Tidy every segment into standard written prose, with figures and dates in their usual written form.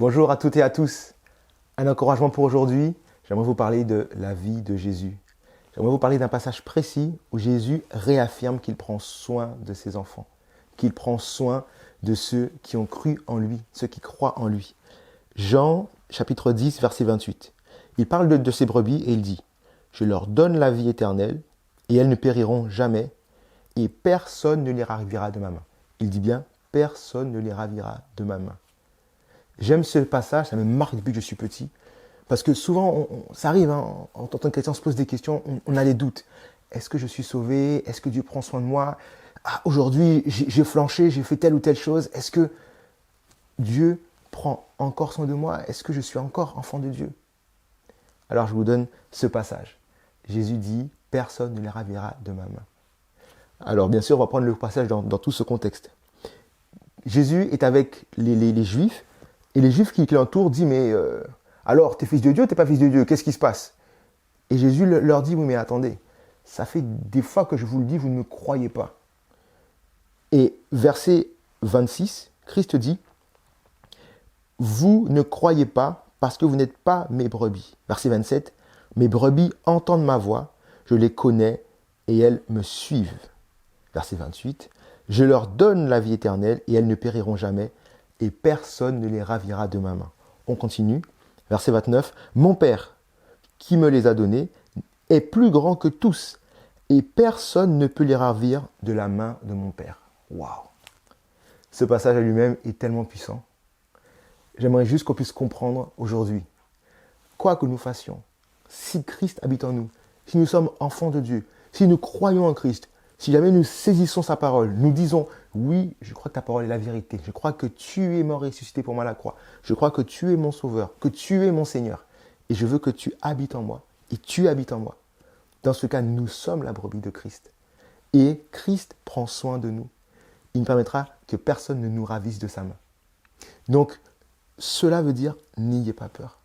Bonjour à toutes et à tous. Un encouragement pour aujourd'hui, j'aimerais vous parler de la vie de Jésus. J'aimerais vous parler d'un passage précis où Jésus réaffirme qu'il prend soin de ses enfants, qu'il prend soin de ceux qui ont cru en lui, ceux qui croient en lui. Jean chapitre 10, verset 28. Il parle de ses brebis et il dit « Je leur donne la vie éternelle et elles ne périront jamais et personne ne les ravira de ma main. » Il dit bien « Personne ne les ravira de ma main. » J'aime ce passage, ça me marque depuis que je suis petit, parce que souvent, ça arrive, en tant que chrétien, on se pose des questions, on a des doutes. Est-ce que je suis sauvé? Est-ce que Dieu prend soin de moi? Aujourd'hui, j'ai flanché, j'ai fait telle ou telle chose. Est-ce que Dieu prend encore soin de moi? Est-ce que je suis encore enfant de Dieu? Alors, je vous donne ce passage. Jésus dit, personne ne les ravira de ma main. Alors, bien sûr, on va prendre le passage dans tout ce contexte. Jésus est avec les Juifs, et les Juifs qui l'entourent disent, mais alors, t'es fils de Dieu, t'es pas fils de Dieu, qu'est-ce qui se passe? Et Jésus leur dit, oui, mais attendez, ça fait des fois que je vous le dis, vous ne me croyez pas. Et verset 26, Christ dit, vous ne croyez pas parce que vous n'êtes pas mes brebis. Verset 27, mes brebis entendent ma voix, je les connais et elles me suivent. Verset 28, je leur donne la vie éternelle et elles ne périront jamais et personne ne les ravira de ma main. On continue. Verset 29, mon Père qui me les a donnés est plus grand que tous et personne ne peut les ravir de la main de mon Père. Waouh! Ce passage à lui-même est tellement puissant. J'aimerais juste qu'on puisse comprendre aujourd'hui, quoi que nous fassions, si Christ habite en nous, si nous sommes enfants de Dieu, si nous croyons en Christ, si jamais nous saisissons sa parole, nous disons « Oui, je crois que ta parole est la vérité. Je crois que tu es mort et ressuscité pour moi à la croix. Je crois que tu es mon sauveur, que tu es mon Seigneur. Et je veux que tu habites en moi. Et tu habites en moi. » Dans ce cas, nous sommes la brebis de Christ. Et Christ prend soin de nous. Il ne permettra que personne ne nous ravisse de sa main. Donc, cela veut dire « N'ayez pas peur. »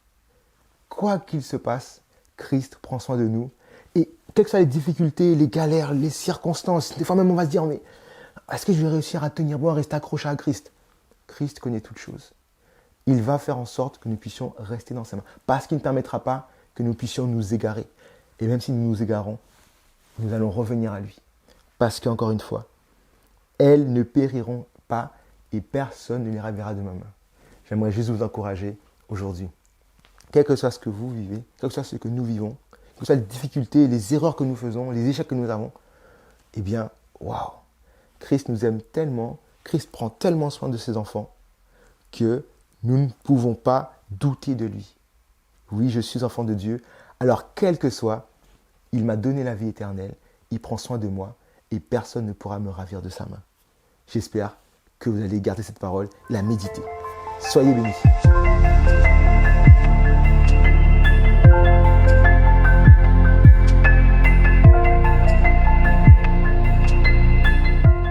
Quoi qu'il se passe, Christ prend soin de nous. Et quelles que soient les difficultés, les galères, les circonstances, des fois même on va se dire, mais est-ce que je vais réussir à tenir bon, à rester accroché à Christ? Christ connaît toutes choses. Il va faire en sorte que nous puissions rester dans sa main. Parce qu'il ne permettra pas que nous puissions nous égarer. Et même si nous nous égarons, nous allons revenir à lui. Parce qu'encore une fois, elles ne périront pas et personne ne les ravira de ma main. J'aimerais juste vous encourager aujourd'hui. Quel que soit ce que vous vivez, quel que soit ce que nous vivons, que ce soit les difficultés, les erreurs que nous faisons, les échecs que nous avons, eh bien, waouh, Christ nous aime tellement, Christ prend tellement soin de ses enfants que nous ne pouvons pas douter de lui. Oui, je suis enfant de Dieu, alors quel que soit, il m'a donné la vie éternelle, il prend soin de moi et personne ne pourra me ravir de sa main. J'espère que vous allez garder cette parole, la méditer. Soyez bénis.